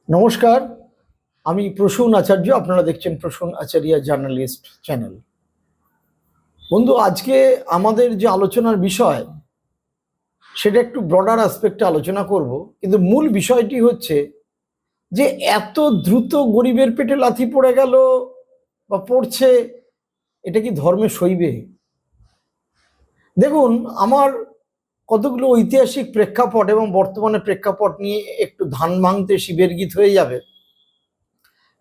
নমস্কার, আমি প্রসূন আচার্য। আপনারা দেখছেন প্রসূন আচার্য জার্নালিস্ট চ্যানেল। বন্ধু, আজকে আমাদের যে আলোচনার বিষয় সেটা একটু ব্রডার অ্যাসপেক্টে আলোচনা করব, কিন্তু মূল বিষয়টি হচ্ছে যে এত দ্রুত গরিবের পেটে লাথি পড়ে গেল বা পড়ছে, এটা কি ধর্মে সইবে? দেখুন, আমার কতগুলো ঐতিহাসিক প্রেক্ষাপট এবং বর্তমানে প্রেক্ষাপট নিয়ে একটু ধান ভাঙতে শিবের গীত হয়ে যাবে,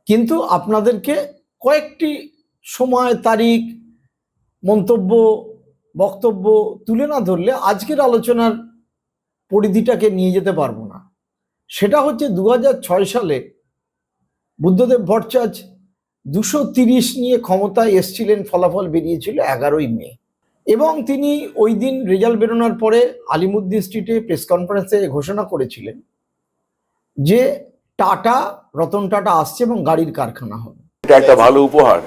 কিন্তু আপনাদেরকে কয়েকটি সময়, তারিখ, মন্তব্য, বক্তব্য তুলে না ধরলে আজকের আলোচনার পরিধিটাকে নিয়ে যেতে পারবো না। সেটা হচ্ছে 2006 সালে বুদ্ধদেব ভট্টাচার্য 230 নিয়ে ক্ষমতায় এসছিলেন, ফলাফল বেরিয়েছিল 11ই মে, এবং তিনি ওই দিন রেজাল্ট বেরোনোর পরে আলিমুদ্দিন স্ট্রিটে প্রেস কনফারেন্সে ঘোষণা করেছিলেন যে টাটা, রতন টাটা আসছে এবং গাড়ির কারখানা হবে। এটা একটা ভালো উপহার।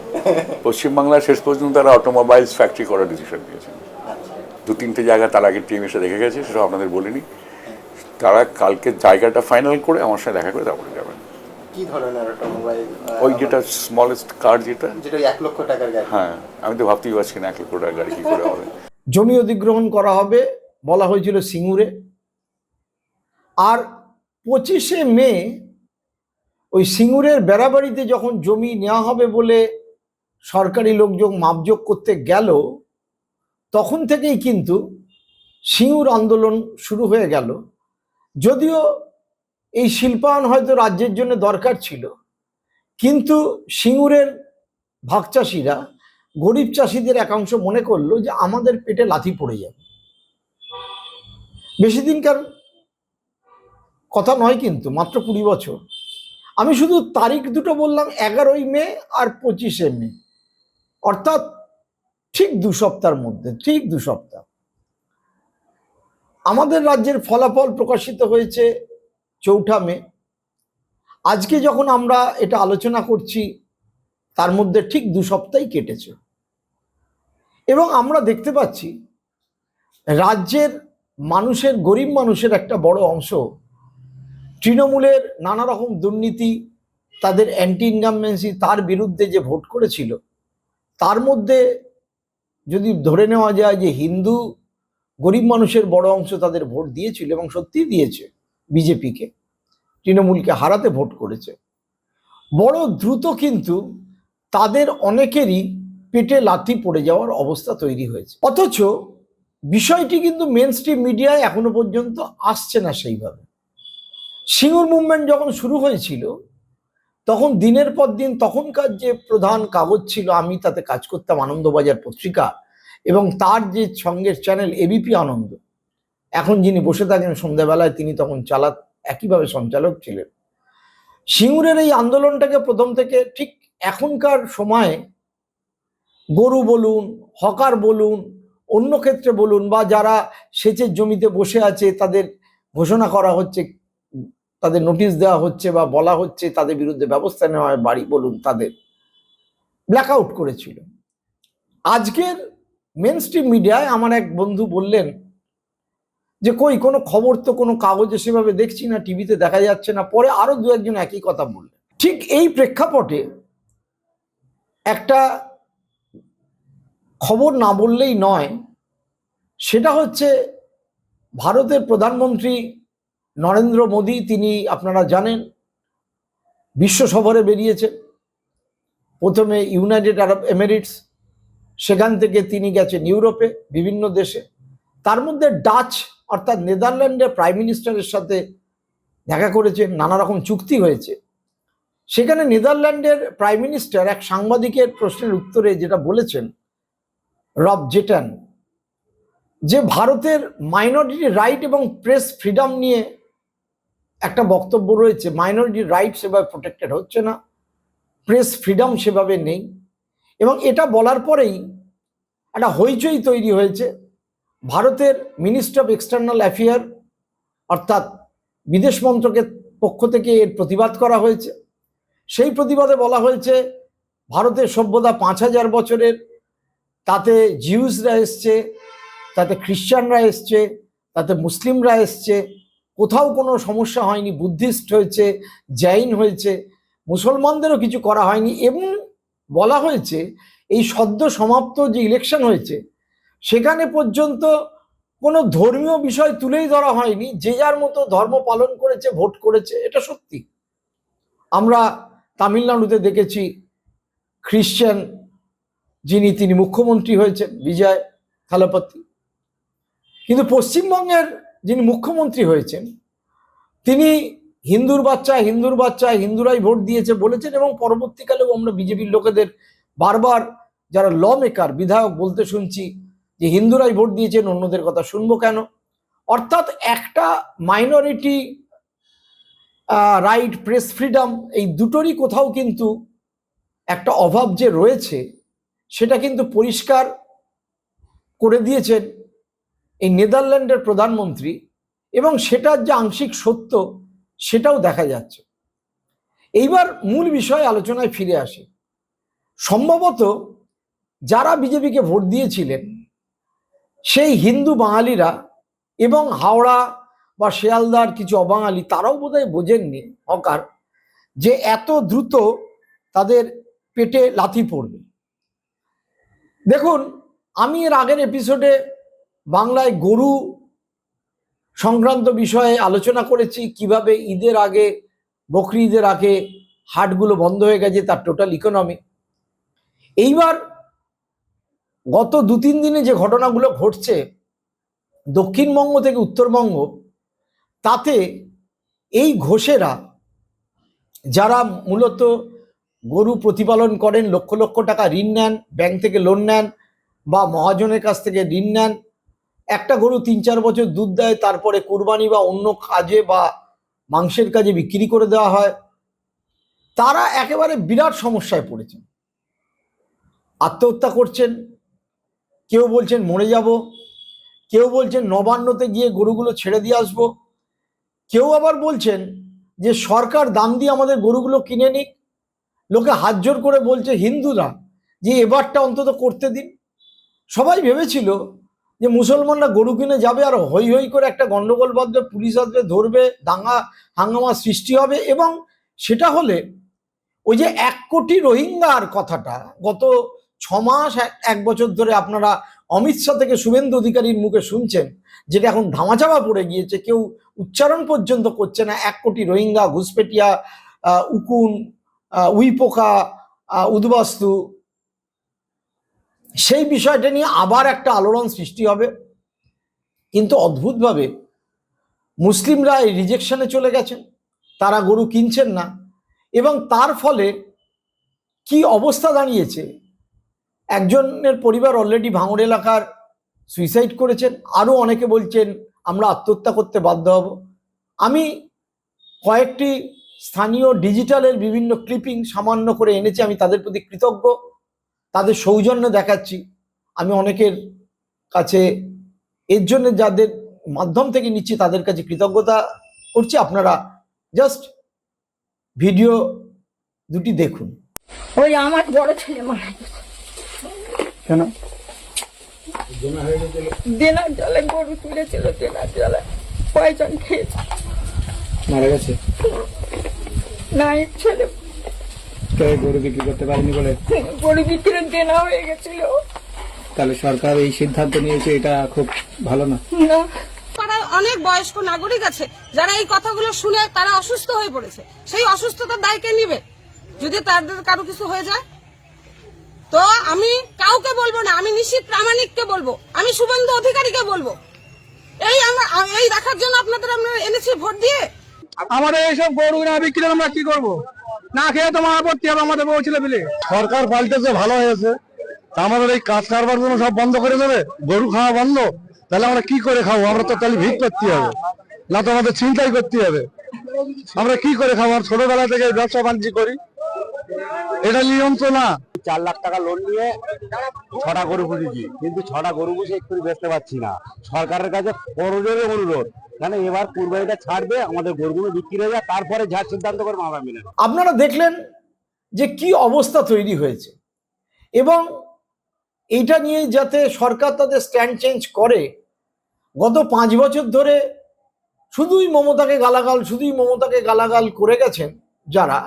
পশ্চিমবাংলার শেষ পর্যন্ত তারা অটোমোবাইলস ফ্যাক্টরি করার ডিসিশন নিয়েছেন। 2-3টে জায়গা তার আগের টিম এসে দেখে গেছে, সেসব আপনাদের বলিনি। তারা কালকে জায়গাটা ফাইনাল করে আমার সাথে দেখা করে তারপরে যাবেন। কি ধরনের অটোমোবাইল? ওই যেটা স্মলেস্ট কার, যেটা 1 লক্ষ টাকার গাড়ি। হ্যাঁ, আমি তো ভাবতেই পারছি না 1 লক্ষ টাকার গাড়ি কি করে হবে। জমি অধিগ্রহণ করা হবে বলা হয়েছিল সিঙ্গুরে, আর 25শে মে ওই সিঙ্গুরের বেড়াবাড়িতে যখন জমি নেওয়া হবে বলে সরকারি লোকজন মাপজোক করতে গেল, তখন থেকেই কিন্তু সিঙ্গুর আন্দোলন শুরু হয়ে গেল। যদিও এই শিল্পায়ন হয়তো রাজ্যের জন্য দরকার ছিল, কিন্তু সিঙ্গুরের ভাগ চাষিরা, গরিব চাষিদের একাংশ মনে করলো যে আমাদের পেটে লাথি পড়ে যাবে। বেশি দিনকার কথা নয়, কিন্তু মাত্র 20 বছর। আমি শুধু তারিখ দুটো বললাম, 11ই মে আর 25শে মে, অর্থাৎ ঠিক 2 সপ্তাহের মধ্যে, ঠিক 2 সপ্তাহ। আমাদের রাজ্যের ফলাফল প্রকাশিত হয়েছে 4 মে। আজকে যখন আমরা এটা আলোচনা করছি, তার মধ্যে ঠিক 2 সপ্তাহই কেটেছে, এবং আমরা দেখতে পাচ্ছি রাজ্যের মানুষের, গরিব মানুষের একটা বড় অংশ তৃণমূলের নানা রকম দুর্নীতি, তাদের অ্যান্টি ইনকামবেন্সি, তার বিরুদ্ধে যে ভোট করেছিল, তার মধ্যে যদি ধরে নেওয়া যায় যে হিন্দু গরিব মানুষের বড় অংশ তাদের ভোট দিয়েছিল, এবং সত্যি দিয়েছে বিজেপিকে, তৃণমূলকে হারাতে ভোট করেছে। বড় দ্রুত কিন্তু তাদের অনেকেরই পেটে লাথি পড়ে যাওয়ার অবস্থা তৈরি হয়েছে, অথচ বিষয়টি কিন্তু মেন স্ট্রিম মিডিয়ায় এখনো পর্যন্ত আসছে না সেইভাবে। সিঙ্গুর মুভমেন্ট যখন শুরু হয়েছিল, তখন দিনের পর দিন তখনকার যে প্রধান কাগজ ছিল, আমি তাতে কাজ করতাম, আনন্দবাজার পত্রিকা, এবং তার যে সঙ্গের চ্যানেল এবিপি আনন্দ, এখন যিনি বসে থাকেন সন্ধ্যাবেলায়, তিনি তখন একইভাবে সঞ্চালক ছিলেন। সিঙ্গুরের এই আন্দোলনটাকে প্রথম থেকে ঠিক এখনকার সময়ে গরু বলুন, হকার বলুন, অন্য ক্ষেত্রে বলুন, বা যারা সেচের জমিতে বসে আছে তাদের ঘোষণা করা হচ্ছে, তাদের নোটিশ দেওয়া হচ্ছে বা বলা হচ্ছে তাদের বিরুদ্ধে ব্যবস্থা নেওয়া হয়, বাড়ি বলুন, তাদের ব্ল্যাকআউট করেছিল। আজকের মেন স্ট্রিম মিডিয়ায় আমার এক বন্ধু বললেন যে কই কোনো খবর তো কোনো কাগজে সেভাবে দেখছি না, টিভিতে দেখা যাচ্ছে না। পরে আরো 2-1 জন একই কথা বললেন। ঠিক এই প্রেক্ষাপটে একটা খবর না বললেই নয়, সেটা হচ্ছে ভারতের প্রধানমন্ত্রী নরেন্দ্র মোদী, তিনি আপনারা জানেন বিশ্ব সফরে বেরিয়েছেন। প্রথমে ইউনাইটেড আরব এমিরেটস, সেখান থেকে তিনি গেছেন ইউরোপে, বিভিন্ন দেশে। তার মধ্যে ডাচ অর্থাৎ নেদারল্যান্ডের প্রাইম মিনিস্টারের সাথে দেখা করেছেন, নানা রকম চুক্তি হয়েছে। সেখানে নেদারল্যান্ডের প্রাইম মিনিস্টার এক সাংবাদিকের প্রশ্নের উত্তরে যেটা বলেছেন, রব জেটান, যে ভারতের মাইনরিটি রাইট এবং প্রেস ফ্রিডম নিয়ে একটা বক্তব্য রয়েছে। মাইনরিটি রাইট সেভাবে প্রোটেক্টেড হচ্ছে না, প্রেস ফ্রিডম সেভাবে নেই, এবং এটা বলার পরেই একটা হইচই তৈরি হয়েছে। ভারতের মিনিস্ট্রি অফ এক্সটার্নাল অ্যাফেয়ার অর্থাৎ বিদেশ মন্ত্রকের পক্ষ থেকে এর প্রতিবাদ করা হয়েছে। সেই প্রতিবাদে বলা হয়েছে ভারতের সভ্যতা 5000 বছরের, তাতে জিউসরা এসছে, তাতে খ্রিস্টানরা এসছে, তাতে মুসলিমরা এসছে, কোথাও কোনো সমস্যা হয়নি, বুদ্ধিস্ট হয়েছে, জৈন হয়েছে, মুসলমানদেরও কিছু করা হয়নি। এবং বলা হয়েছে এই সদ্য সমাপ্ত যে ইলেকশন হয়েছে সেখানে পর্যন্ত কোনো ধর্মীয় বিষয় তুলেই ধরা হয়নি, যে যার মতো ধর্ম পালন করেছে, ভোট করেছে। এটা সত্যি। আমরা তামিলনাড়ুতে দেখেছি খ্রিশ্চান তিনি মুখ্যমন্ত্রী হয়েছেন, বিজয় থালাপতি। কিন্তু পশ্চিমবঙ্গের যিনি মুখ্যমন্ত্রী হয়েছেন তিনি হিন্দুর বাচ্চা, হিন্দুরাই ভোট দিয়েছে বলেছেন। এবং পরবর্তীকালেও আমরা বিজেপির লোকেদের বারবার, যারা ল মেকার, বিধায়ক, বলতে শুনছি যে হিন্দুরাই ভোট দিয়েছেন, অন্যদের কথা শুনবো কেন। অর্থাৎ একটা মাইনরিটি রাইট, প্রেস ফ্রিডম, এই দুটোরই কোথাও কিন্তু একটা অভাব যে রয়েছে সেটা কিন্তু পরিষ্কার করে দিয়েছেন এই নেদারল্যান্ডের প্রধানমন্ত্রী। এবং সেটার যে আংশিক সত্য সেটাও দেখা যাচ্ছে। এইবার মূল বিষয় আলোচনায় ফিরে আসি। সম্ভবত যারা বিজেপিকে ভোট দিয়েছিলেন সেই হিন্দু বাঙালিরা এবং হাওড়া বা শিয়ালদার কিছু অবাঙালি, তারাও বোধহয় বোঝেননি হকার, যে এত দ্রুত তাদের পেটে লাথি পড়বে। দেখুন, আমি এর আগের এপিসোডে বাংলায় গরু সংক্রান্ত বিষয়ে আলোচনা করেছি, কিভাবে ঈদের আগে, বকরি ঈদের আগে হাটগুলো বন্ধ হয়ে গেছে, তার টোটাল ইকোনমি। এইবার গত 2-3 দিনে যে ঘটনাগুলো ঘটছে দক্ষিণবঙ্গ থেকে উত্তরবঙ্গ, তাতে এই ঘোষেরা, যারা মূলত গরু প্রতিপালন করেন, লক্ষ লক্ষ টাকা ঋণ নেন, ব্যাংক থেকে লোন নেন বা মহাজনের কাছ থেকে ঋণ নেন, একটা গরু 3-4 বছর দুধ দেয়, তারপরে কুরবানি বা অন্য কাজে বা মাংসের কাজে বিক্রি করে দেওয়া হয়, তারা একেবারে বিরাট সমস্যায় পড়েছেন। আত্মহত্যা করছেন, কেউ বলছেন মরে যাব, কেউ বলছেন নবান্নতে গিয়ে গরুগুলো ছেড়ে দিয়ে আসবো, কেউ আবার বলছেন যে সরকার দাম দিয়ে আমাদের গরুগুলো কিনে নিক। লোকে হাত জোর করে বলছে, হিন্দুরা, যে এবারটা অন্তত করতে দিন। সবাই ভেবেছিল যে মুসলমানরা গরু কিনে যাবে আর হই হই করে একটা গন্ডগোল বাঁধবে, পুলিশ আসবে, ধরবে, দাঙ্গা হাঙ্গামা সৃষ্টি হবে। এবং সেটা হলে ওই যে 1 কোটি রোহিঙ্গার কথাটা গত 6 মাস 1 বছর ধরে আপনারা অমিত শাহ থেকে শুভেন্দু অধিকারীর মুখে শুনছেন, যেটা এখন ধামাচাপা পড়ে গিয়েছে, কেউ উচ্চারণ পর্যন্ত করছে না। 1 কোটি রোহিঙ্গা, ঘুষপেটিয়া, উকুন, উইপোকা, উদ্বাস্তু, সেই বিষয়টা নিয়ে আবার একটা আলোড়ন সৃষ্টি হবে। কিন্তু অদ্ভুতভাবে মুসলিমরা এই রিজেকশনে চলে গেছেন, তারা গরু কিনছেন না। এবং তার ফলে কি অবস্থা দাঁড়িয়েছে, একজনের পরিবার অলরেডি ভাঙড় এলাকার সুইসাইড করেছেন, আরও অনেকে বলছেন আমরা আত্মহত্যা করতে বাধ্য হব। আমি কয়েকটি স্থানীয় ডিজিটালের বিভিন্ন ক্লিপিং সামান্য করে এনেছি, আমি তাদের প্রতি কৃতজ্ঞ, তাদের সৌজন্য দেখাচ্ছি। আমি অনেকের কাছে এর জন্য, যাদের মাধ্যম থেকে নিচ্ছি, তাদের কাছে কৃতজ্ঞতা করছি। আপনারা জাস্ট ভিডিও দুটি দেখুন। ওই আমার বড় ছেলে মারা গেছে। কেন? দেনার জলে গরু তুলেছিল, দেনার জলে পয়জন খেয়েছে, মারা গেছে। না এক ছেলে গরু বিক্রি করতে পারেনি বলে গরু বিক্রির দেনা হয়ে গেছিল। তাহলে সরকার এই সিদ্ধান্ত নিয়েছে, এটা খুব ভালো না। না, পাড়ায় অনেক বয়স্ক নাগরিক আছে যারা এই কথাগুলো শুনে তারা অসুস্থ হয়ে পড়েছে। সেই অসুস্থতার দায় কে নিবে যদি তাদের কারো কিছু হয়ে যায়? তো আমি কাউকে বলবো না, আমি নিশ্চিত প্রামাণিককে বলবো, আমি শুভেন্দু অধিকারীকে বলবো। এই দেখার জন্য আপনাদের আমরা এনেছি ভোট দিয়ে। আমাদের এইসব গরু না বিক্রি করে আমরা কি করবো? না খেয়ে তো মারা পড়তে হবে আমাদের বউ ছেলে পেলে। সরকার পাল্টেছে, ভালো হয়েছে। তা আমাদের এই কাজ কারবার গুলো সব বন্ধ করে দেবে, গরু খাওয়া বন্ধ, তাহলে আমরা কি করে খাবো? আমরা তো তাহলে ভিড় করতে হবে, না তো আমাদের চিন্তাই করতে হবে। আমরা কি করে খাবো? আমরা ছোটবেলা থেকে ব্যবসা বাণিজ্য করি, এটা নিয়ম তো না। 4 লাখ টাকা লোন নিয়ে 6টা গরু পুষেছি, কিন্তু 6টা গরু পুষে একটু বেচতে পারছি না। সরকারের কাছে করজোরে অনুরোধ, কেন এবার কুরবানিটা ছাড়বে, আমাদের গরুগুলো বিক্রি হয়ে যায়, তারপরে যা সিদ্ধান্ত করবো আমরা মেনে নেব। আপনারা দেখলেন যে কি অবস্থা তৈরি হয়েছে। এবং এইটা নিয়ে যাতে সরকার তাদের স্ট্যান্ড চেঞ্জ করে, গত 5 বছর ধরে শুধুই মমতাকে গালাগাল করে গেছেন যারা,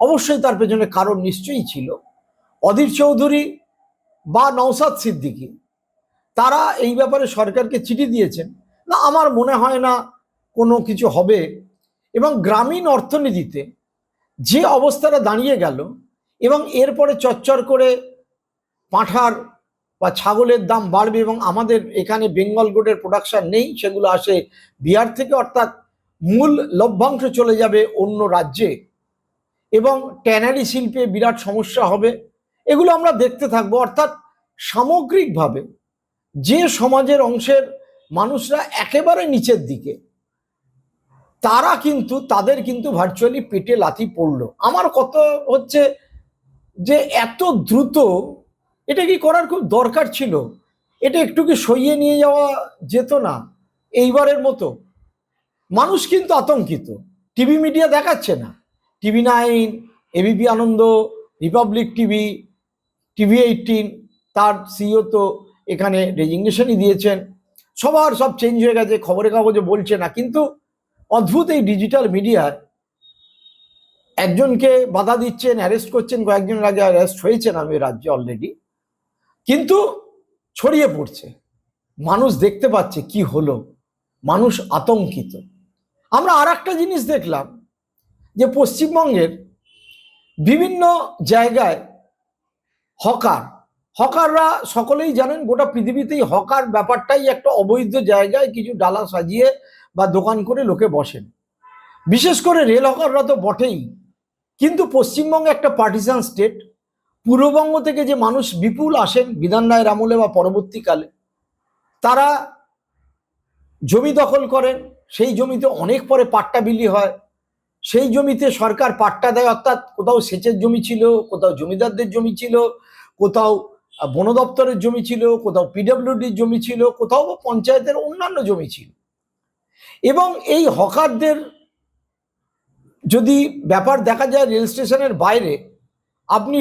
অবশ্যই তার পেছনে কারণ নিশ্চয়ই ছিল। অধীর চৌধুরী বা নওশাদ সিদ্দিকী তারা এই ব্যাপারে সরকারকে চিঠি দিয়েছেন। না, আমার মনে হয় না কোনো কিছু হবে। এবং গ্রামীণ অর্থনীতিতে যে অবস্থাটা দাঁড়িয়ে গেল, এবং এরপরে চচ্চর করে পাঁঠার বা ছাগলের দাম বাড়বে, এবং আমাদের এখানে বেঙ্গল গোটের প্রোডাকশন নেই, সেগুলো আসে বিহার থেকে, অর্থাৎ মূল লভ্যাংশ চলে যাবে অন্য রাজ্যে, এবং ট্যানারি শিল্পে বিরাট সমস্যা হবে। এগুলো আমরা দেখতে থাকবো। অর্থাৎ সামগ্রিকভাবে যে সমাজের অংশের মানুষরা একেবারে নিচের দিকে, তাদের কিন্তু ভার্চুয়ালি পেটে লাথি পড়লো। আমার কথা হচ্ছে যে এত দ্রুত এটা কি করার খুব দরকার ছিল? এটা একটু কি সইয়ে নিয়ে যাওয়া যেত না এইবারের মতো? মানুষ কিন্তু আতঙ্কিত। টিভি মিডিয়া দেখাচ্ছে না, TV9, এবিপি আনন্দ, রিপাবলিক টিভি, TV18, তার সিইও তো এখানে রেজিগনেশনই দিয়েছেন। সব চেঞ্জ হয়ে গেছে, খবরের কাগজে বলছে না। কিন্তু অদ্ভুত এই ডিজিটাল মিডিয়ায় একজনকে বাধা দিচ্ছেন, অ্যারেস্ট করছেন, কয়েকজনের আগে অ্যারেস্ট হয়েছেন আমি রাজ্যে অলরেডি, কিন্তু ছড়িয়ে পড়ছে, মানুষ দেখতে পাচ্ছে কি হলো, মানুষ আতঙ্কিত। আমরা আর একটা জিনিস দেখলাম যে পশ্চিমবঙ্গের বিভিন্ন জায়গায় হকাররা সকলেই জানেন, গোটা পৃথিবীতেই হকার ব্যাপারটাই একটা অবৈধ জায়গায় কিছু ডালা সাজিয়ে বা দোকান করে লোকে বসেন। বিশেষ করে রেল হকাররা তো বটেই, কিন্তু পশ্চিমবঙ্গে একটা পার্টিসান স্টেট। পূর্ববঙ্গ থেকে যে মানুষ বিপুল আসেন বিধান রায়ের আমলে বা পরবর্তীকালে, তারা জমি দখল করেন, সেই জমিতে অনেক পরে পাট্টা বিলি হয়, সেই জমিতে সরকার পাট্টা দেয়। অর্থাৎ কোথাও সেচের জমি ছিল, কোথাও জমিদারদের জমি ছিল, কোথাও বন দপ্তরের জমি ছিল, কোথাও পিডব্লিউডির জমি ছিল, কোথাও পঞ্চায়েতের অন্যান্য জমি ছিল। এবং এই হকারদের যদি ব্যাপার দেখা যায় রেল স্টেশনের বাইরে, আপনি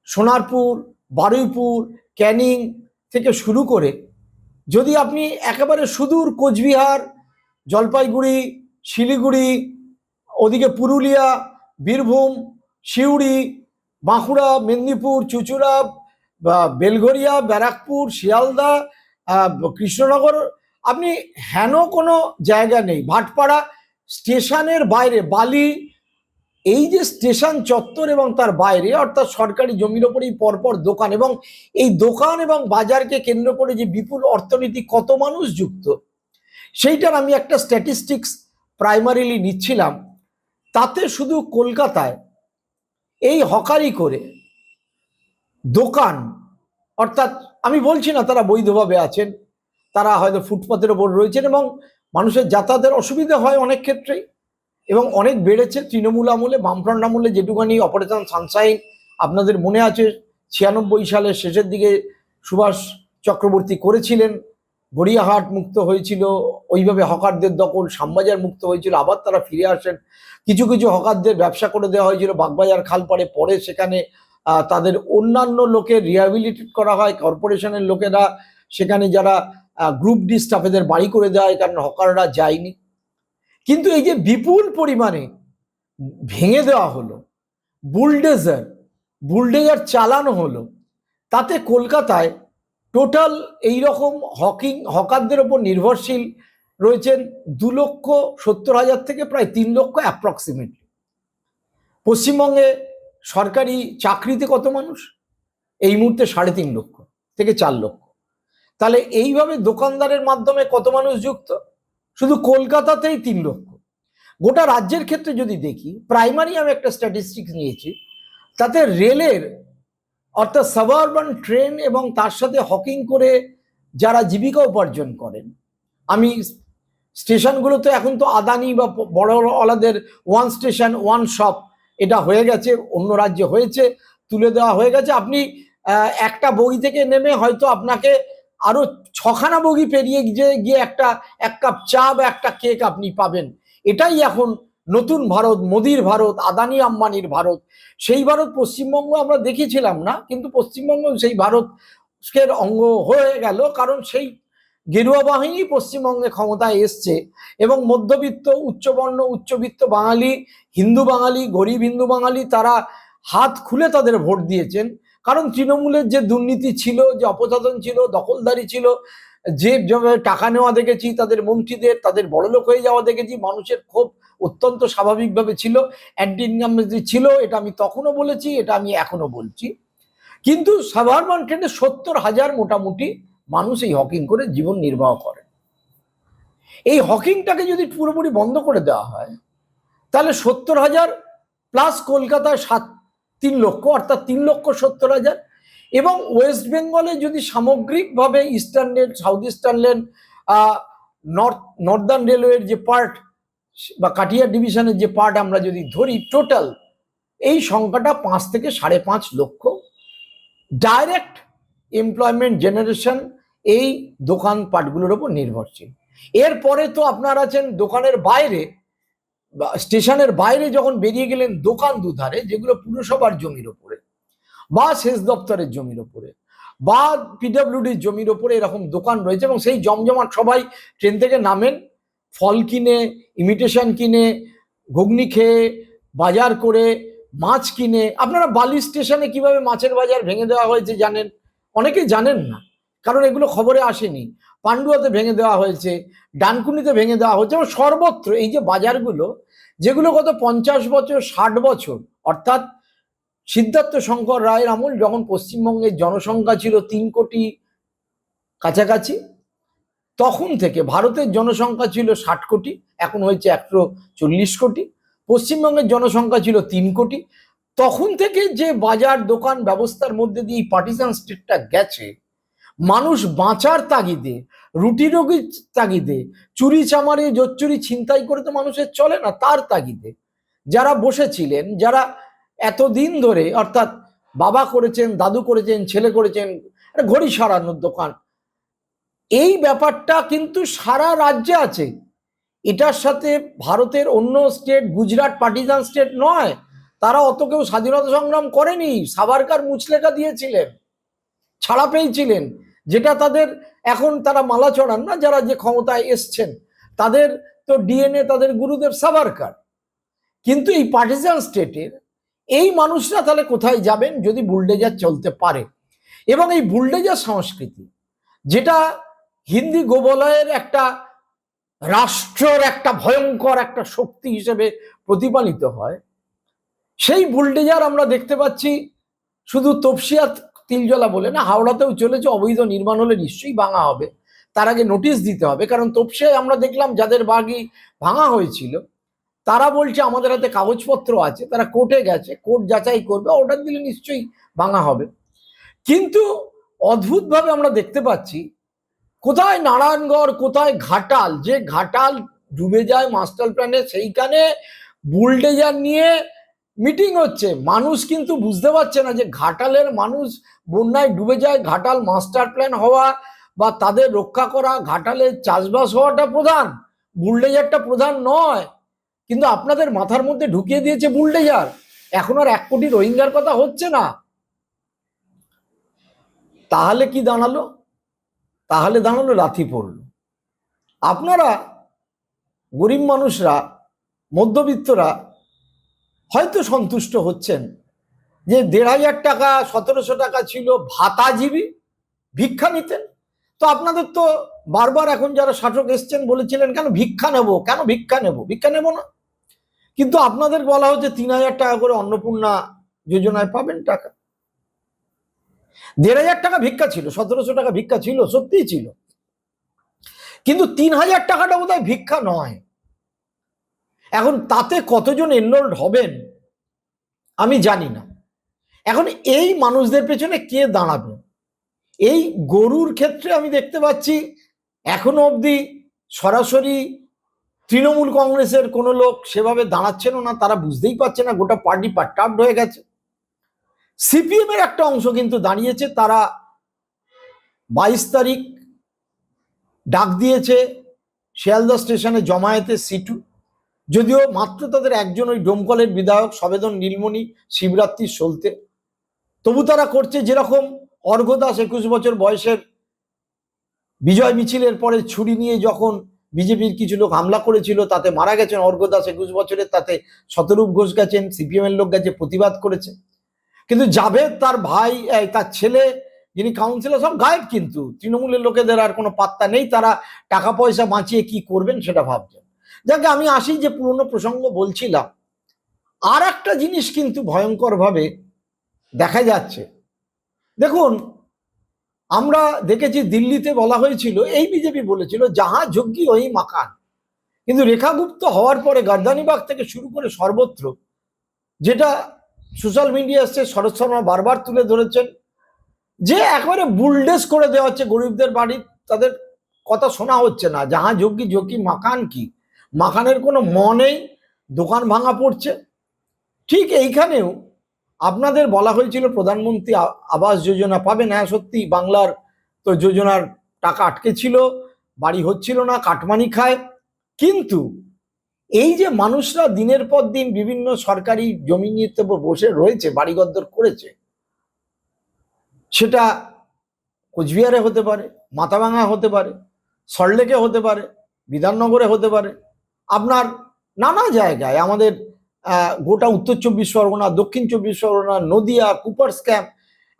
সোনারপুর, বারুইপুর, ক্যানিং থেকে শুরু করে যদি আপনি একেবারে সুদূর কোচবিহার, জলপাইগুড়ি, শিলিগুড়ি, ওদিকে পুরুলিয়া, বীরভূম, সিউড়ি, বাঁকুড়া, মেদিনীপুর, চুঁচুড়া, বেলঘরিয়া, ব্যারাকপুর, শিয়ালদা, কৃষ্ণনগর, আপনি হেন কোনো জায়গা নেই। ভাটপাড়া স্টেশনের বাইরে, বালি, এই যে স্টেশন চত্বর এবং তার বাইরে, অর্থাৎ সরকারি জমির ওপরেই পরপর দোকান, এবং এই দোকান এবং বাজারকে কেন্দ্র করে যে বিপুল অর্থনীতি, কত মানুষ যুক্ত, সেইটার আমি একটা স্ট্যাটিস্টিক্স প্রাইমারিলি নিচ্ছিলাম। তাতে শুধু কলকাতায় এই হকারি করে দোকান, অর্থাৎ আমি বলছি না তারা বৈধভাবে আছেন, তারা হয়তো ফুটপাতের ওপর রয়েছেন এবং মানুষের যাতায়াতের অসুবিধা হয় অনেক ক্ষেত্রেই, এবং অনেক বেড়েছে তৃণমূল আমলে। বামফ্রন্ট আমলে যেটুকানি অপারেশন সানশাইন আপনাদের মনে আছে, 96 সালের শেষের দিকে সুভাষ চক্রবর্তী করেছিলেন, গড়িয়াহাট মুক্ত হয়েছিল, ওইভাবে হকারদের দখল, শ্যামবাজার মুক্ত হয়েছিল, আবার তারা ফিরে আসেন। কিছু কিছু হকারদের ব্যবসা করে দেওয়া হয়েছিল বাগবাজার খালপাড়ে, পরে সেখানে তাদের অন্যান্য লোকের রিহ্যাবিলিটেট করা হয়, কর্পোরেশনের লোকেরা সেখানে যারা গ্রুপ ডি স্টাফেদের বাড়ি করে দেওয়া হয়, কারণ হকাররা যায়নি। কিন্তু এই যে বিপুল পরিমাণে ভেঙে দেওয়া হলো, বুলডেজার চালানো হলো, তাতে কলকাতায় টোটাল এইরকম হকারদের ওপর নির্ভরশীল রয়েছেন 2,70,000 থেকে প্রায় 3 লক্ষ অ্যাপ্রক্সিমেটলি। পশ্চিমবঙ্গে সরকারি চাকরিতে কত মানুষ? এই মুহূর্তে 3.5 লক্ষ থেকে 4 লক্ষ। তাহলে এইভাবে দোকানদারের মাধ্যমে কত মানুষ যুক্ত? শুধু কলকাতাতেই 3 লক্ষ। গোটা রাজ্যের ক্ষেত্রে যদি দেখি, প্রাইমারি আমি একটা স্ট্যাটিস্টিক্স নিয়েছি, তাতে রেলের, অর্থাৎ সাবআরবান ট্রেন এবং তার সাথে হকিং করে যারা জীবিকা উপার্জন করেন, আমি স্টেশনগুলোতে এখন তো আদানি বা বড় বড়ওয়ালাদের ওয়ান স্টেশন ওয়ান শপ এটা হয়ে গেছে, অন্য রাজ্যে হয়েছে, তুলে দেওয়া হয়ে গেছে। আপনি একটা বগি থেকে নেমে হয়তো আপনাকে আরো 6খানা বগি পেরিয়ে গিয়ে এক কাপ চা বা একটা কেক আপনি পাবেন। এটাই এখন নতুন ভারত, মোদির ভারত, আদানি আম্বানির ভারত। সেই ভারত পশ্চিমবঙ্গ আমরা দেখেছিলাম না, কিন্তু পশ্চিমবঙ্গ সেই ভারতের অঙ্গ হয়ে গেল, কারণ সেই গেরুয়া বাহিনী পশ্চিমবঙ্গে ক্ষমতায় এসছে এবং মধ্যবিত্ত উচ্চবর্ণ উচ্চবিত্ত বাঙালি, হিন্দু বাঙালি, গরিব হিন্দু বাঙালি তারা হাত খুলে তাদের ভোট দিয়েছেন। কারণ তৃণমূলের যে দুর্নীতি ছিল, যে অপসাধন ছিল, দখলদারি ছিল, যে টাকা নেওয়া দেখেছি তাদের মন্ত্রীদের, তাদের বড়লোক হয়ে যাওয়া দেখেছি, মানুষের ক্ষোভ অত্যন্ত স্বাভাবিকভাবে ছিল, অ্যান্টি ইনকামবেন্সি ছিল, এটা আমি তখনও বলেছি, এটা আমি এখনো বলছি। কিন্তু সাভারমান ট্রেনে 70,000 মোটামুটি মানুষ এই হকিং করে জীবন নির্বাহ করে। এই হকিংটাকে যদি পুরোপুরি বন্ধ করে দেওয়া হয় তাহলে 70,000 প্লাস কলকাতায় 3 লক্ষ, অর্থাৎ 3,70,000, এবং ওয়েস্ট বেঙ্গলে যদি সামগ্রিকভাবে eastern rail, south eastern rail, Northern রেলওয়ের যে পার্ট বা কাটিয়ার ডিভিশনের যে পার্ট আমরা যদি ধরি, টোটাল এই সংখ্যাটা 5 থেকে 5.5 লক্ষ ডাইরেক্ট এমপ্লয়মেন্ট জেনারেশন এই দোকানপাটগুলোর উপর নির্ভরশীল। এরপরে তো আপনারা আছেন দোকানের বাইরে, স্টেশনের বাইরে যখন বেরিয়ে গেলেন দোকান দুধারে, যেগুলো পুরসভার জমির ওপরে বা সেচ দপ্তরের জমির ওপরে বা পিডব্লিউডির জমির ওপরে এরকম দোকান রয়েছে, এবং সেই জমজমাট সবাই ট্রেন থেকে নামেন, ফল কিনে, ইমিটেশন কিনে, ঘুগনি খেয়ে, বাজার করে, মাছ কিনে। আপনারা বালি স্টেশনে কিভাবে মাছের বাজার ভেঙে দেওয়া হয়েছে জানেন? অনেকে জানেন না, কারণ এগুলো খবরে আসেনি। পান্ডুয়াতে ভেঙে দেওয়া হয়েছে, ডানকুনিতে ভেঙে দেওয়া হয়েছে, এবং সর্বত্র এই যে বাজারগুলো, যেগুলো গত 50 বছর 60 বছর, অর্থাৎ সিদ্ধার্থ শঙ্কর রায়ের আমল, যখন পশ্চিমবঙ্গের জনসংখ্যা ছিল 3 কোটি কাছাকাছি, তখন থেকে ভারতের জনসংখ্যা ছিল 60 কোটি, এখন হয়েছে 140 কোটি। পশ্চিমবঙ্গের জনসংখ্যা ছিল 3 কোটি। তখন থেকে যে বাজার দোকান ব্যবস্থার মধ্যে দিয়ে পার্টিসান স্টেটটা গেছে, মানুষ বাঁচার তাগিদে, রুটি রোগীর তাগিদে, চুরি চামারি জোচ্চুরি ছিনতাই করে তো মানুষের চলে না, তার তাগিদে যারা বসেছিলেন, যারা এতদিন ধরে, অর্থাৎ বাবা করেছেন, দাদু করেছেন, ছেলে করেছেন, ঘড়ি সারানোর দোকান, এই ব্যাপারটা কিন্তু সারা রাজ্যে আছে। এটার সাথে ভারতের অন্য স্টেট, গুজরাট পার্টিজান স্টেট নয়, তারা অত কেউ স্বাধীনতা সংগ্রাম করেনি। সাভারকার মুচলেখা দিয়েছিলেন, ছাড়া পেয়েছিলেন, যেটা তাদের এখন তারা মালা চড়ান না, যারা যে ক্ষমতায় এসছেন তাদের তো ডিএনএ, তাদের গুরুদেব সাভারকার। কিন্তু এই পার্টিজান স্টেটের এই মানুষরা তাহলে কোথায় যাবেন যদি বুলডেজার চলতে পারে? এবং এই বুলডেজার সংস্কৃতি, যেটা হিন্দি গোবলয়ের একটা রাষ্ট্রের একটা ভয়ঙ্কর একটা শক্তি হিসেবে প্রতিপালিত হয়, সেই বুলডেজার আমরা দেখতে পাচ্ছি শুধু তপসিয়া তিলজলা বলে না, হাওড়াতেও চলেছে। অবৈধ নির্মাণ হলে নিশ্চয়ই ভাঙা হবে, তার আগে নোটিশ দিতে হবে। কারণ তপসিয়ায় আমরা দেখলাম যাদের বাড়ি ভাঙা হয়েছিল তারা বলছে আমাদের হাতে কাগজপত্র আছে, তারা কোর্টে গেছে, কোর্ট যাচাই করবে, অর্ডার দিলে নিশ্চয়ই ভাঙা হবে। কিন্তু অদ্ভুতভাবে আমরা দেখতে পাচ্ছি কোথায় নারায়ণগড়, কোথায় ঘাটাল, যে ঘাটাল ডুবে যায় মাস্টার প্ল্যানে, সেইখানে বুলডেজার নিয়ে মিটিং হচ্ছে। মানুষ কিন্তু বুঝতে পারছে না যে ঘাটালের মানুষ বন্যায় ডুবে যায়, ঘাটাল মাস্টার প্ল্যান হওয়া বা তাদের রক্ষা করা, ঘাটালের চাষবাস হওয়াটা প্রধান, বুলডেজারটা প্রধান নয়। কিন্তু আপনাদের মাথার মধ্যে ঢুকিয়ে দিয়েছে বুলডেজার। এখন আর 1 কোটি রোহিঙ্গার কথা হচ্ছে না। তাহলে কি দাঁড়ালো? তাহলে দাঁড়ালো লাথি পড়ল। আপনারা গরিব মানুষরা, মধ্যবিত্তরা হয়তো সন্তুষ্ট হচ্ছেন যে 1,500 টাকা 1700 টাকা ছিল ভাতাজীবী, ভিক্ষা নিতেন। তো আপনাদের তো বারবার এখন যারা শাসক এসছেন বলেছিলেন কেন ভিক্ষা নেব, কেন ভিক্ষা নেব, ভিক্ষা নেব না। কিন্তু আপনাদের বলা হচ্ছে 3,000 টাকা করে অন্নপূর্ণা যোজনায় পাবেন টাকা। 1,500 টাকা ভিক্ষা ছিল, 1700 টাকা ভিক্ষা ছিল, সত্যিই ছিল। কিন্তু 3,000 টাকাটা বোধহয় ভিক্ষা নয়। এখন তাতে কতজন এনরোলড হবেন আমি জানি না। এখন এই মানুষদের পেছনে কে দাঁড়াবে? এই গরুর ক্ষেত্রে আমি দেখতে পাচ্ছি এখনো অবধি সরাসরি তৃণমূল কংগ্রেসের কোনো লোক সেভাবে দাঁড়াচ্ছেনও না, তারা বুঝতেই পারছে না, গোটা পার্টি পাট্টাপ্ট হয়ে গেছে। সিপিএম এর একটা অংশ কিন্তু দাঁড়িয়েছে, তারা 22 তারিখ ডাক দিয়েছে শিয়ালদা স্টেশনে জমায়েতে সিটু, যদিও মাত্র তাদের একজন ওই ডোমকলের বিধায়ক সবেদন নীলমণি শিবরাত্রির সলতে, তবু তারা করছে। যেরকম অর্ঘ্য দাস 21 বছর বয়সের বিজয় মিছিলের পরে ছুরি নিয়ে যখন বিজেপির কিছু লোক হামলা করেছিল, তাতে মারা গেছেন অর্ঘ্য দাস 21 বছরের, তাতে শতরূপ ঘোষ গেছেন, সিপিএম এর লোক গেছে, প্রতিবাদ করেছে। কিন্তু জাভেদ, তার ভাই, তার ছেলে যিনি কাউন্সিলর, সব গায়েব। কিন্তু তৃণমূলের লোকেদের আর কোনো পাত্তা নেই, তারা টাকা পয়সা বাঁচিয়ে কি করবেন সেটা ভাবছেন। যাকে আমি আসি যে পুরনো প্রসঙ্গ বলছিলাম, আর একটা জিনিস কিন্তু ভয়ঙ্করভাবে দেখা যাচ্ছে। দেখুন, আমরা দেখেছি দিল্লিতে বলা হয়েছিল, এই বিজেপি বলেছিল যাহা যোগ্যী ওই মাকান, কিন্তু রেখা গুপ্ত হওয়ার পরে গার্দানিবাগ থেকে শুরু করে সর্বত্র, যেটা সোশ্যাল মিডিয়া এসছে, শরৎ শর্মা বারবার তুলে ধরেছেন, যে একেবারে বুলডেজ করে দেওয়া হচ্ছে গরিবদের বাড়ি, তাদের কথা শোনা হচ্ছে না। যাহা যোগ্যী যোগ্যী মাকান কি, মাকানের কোনো নেই, দোকান ভাঙা পড়ছে। ঠিক এইখানেও আপনাদের বলা হয়েছিল প্রধানমন্ত্রী আবাস যোজনা পাবেন। হ্যাঁ, সত্যি বাংলার তো যোজনার টাকা আটকে ছিল, বাড়ি হচ্ছিল না, কাটমানি খায়। কিন্তু এই যে মানুষরা দিনের পর দিন বিভিন্ন সরকারি জমি নিয়ে বসে রয়েছে, বাড়িঘর করেছে, সেটা কোচবিহারে হতে পারে, মাথাভাঙা হতে পারে, সল্টলেকে হতে পারে, বিধাননগরে হতে পারে, আপনার নানা জায়গায়, আমাদের গোটা উত্তর 24 পরগনা, দক্ষিণ 24 পরগনা, নদিয়া, কুপার্স ক্যাম্প।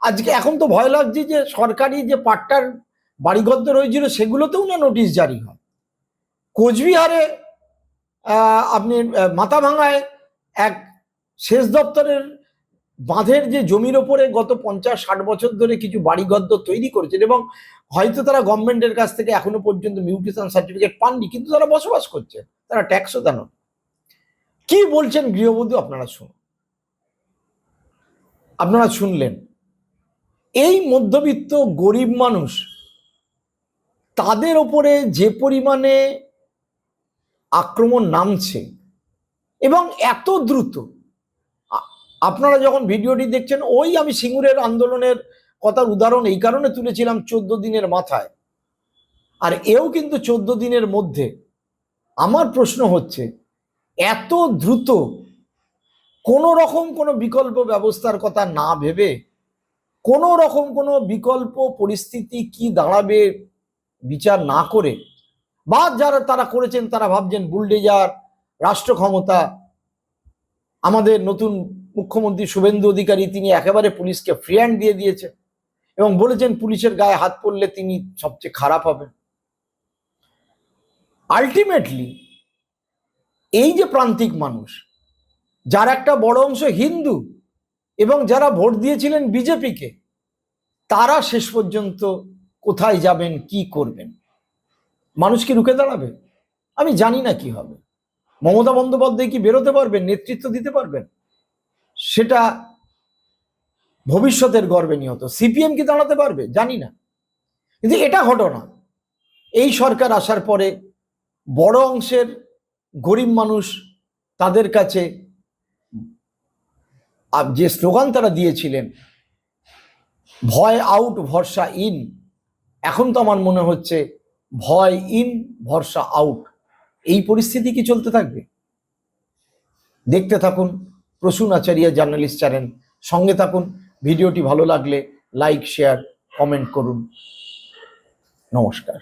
আজকে এখন তো ভয় লাগছে যে সরকারি যে পাট্টার বাড়িঘর হয়েছিল সেগুলোতেও না নোটিশ জারি হয়। কোচবিহারে আপনি মাথাভাঙায় এক সেচ দপ্তরের বাঁধের যে জমির ওপরে গত 50-60 বছর ধরে কিছু বাড়িঘর তৈরি করেছেন, এবং হয়তো তারা গভর্নমেন্টের কাছ থেকে এখনো পর্যন্ত মিউটেশন সার্টিফিকেট পাননি, কিন্তু তারা বসবাস করছে, তারা ট্যাক্সও দেন। কি বলছেন গৃহবধূ আপনারা শুনলেন। এই মধ্যবিত্ত গরিব মানুষ, তাদের ওপরে যে পরিমাণে আক্রমণ নামছে, এবং এত দ্রুত, আপনারা যখন ভিডিওটি দেখছেন, ওই আমি সিঙ্গুরের আন্দোলনের কথার উদাহরণ এই কারণে তুলেছিলাম 14 দিনের মাথায়, আর এও কিন্তু 14 দিনের মধ্যে। আমার প্রশ্ন হচ্ছে, এত দ্রুত কোনো রকম কোনো বিকল্প ব্যবস্থার কথা না ভেবে, কোনো রকম কোনো বিকল্প পরিস্থিতি কি দাঁড়াবে বিচার না করে, বা যারা তারা করেছেন তারা ভাবছেন বুলডেজার, রাষ্ট্র ক্ষমতা। আমাদের নতুন মুখ্যমন্ত্রী শুভেন্দু অধিকারী, তিনি একেবারে পুলিশকে ফ্রি হ্যান্ড দিয়ে দিয়েছেন এবং বলেছেন পুলিশের গায়ে হাত পড়লে তিনি সবচেয়ে খারাপ হবেন। আলটিমেটলি এই যে প্রান্তিক মানুষ, যার একটা বড় অংশ হিন্দু এবং যারা ভোট দিয়েছিলেন বিজেপিকে, তারা শেষ পর্যন্ত কোথায় যাবেন, কি করবেন? মানুষ কি রুখে দাঁড়াবে? আমি জানি না কি হবে। মমতা বন্দ্যোপাধ্যায় কি বেরোতে পারবেন, নেতৃত্ব দিতে পারবেন? সেটা ভবিষ্যতের গর্বে নিহত। সিপিএম কি দাঁড়াতে পারবে? জানি না। কিন্তু এটা ঘটনা, এই সরকার আসার পরে বড় অংশের গরিব মানুষ, তাদের কাছে যে স্লোগান তারা দিয়েছিলেন, ভয় আউট ভরসা ইন, এখন তো আমার মনে হচ্ছে ভয় ইন ভরসা আউট। এই পরিস্থিতি কি চলতে থাকবে? দেখতে থাকুন প্রসূন আচারিয়া জার্নালিস্ট চ্যানেল, সঙ্গে থাকুন। ভিডিওটি ভালো লাগলে লাইক, শেয়ার, কমেন্ট করুন। নমস্কার।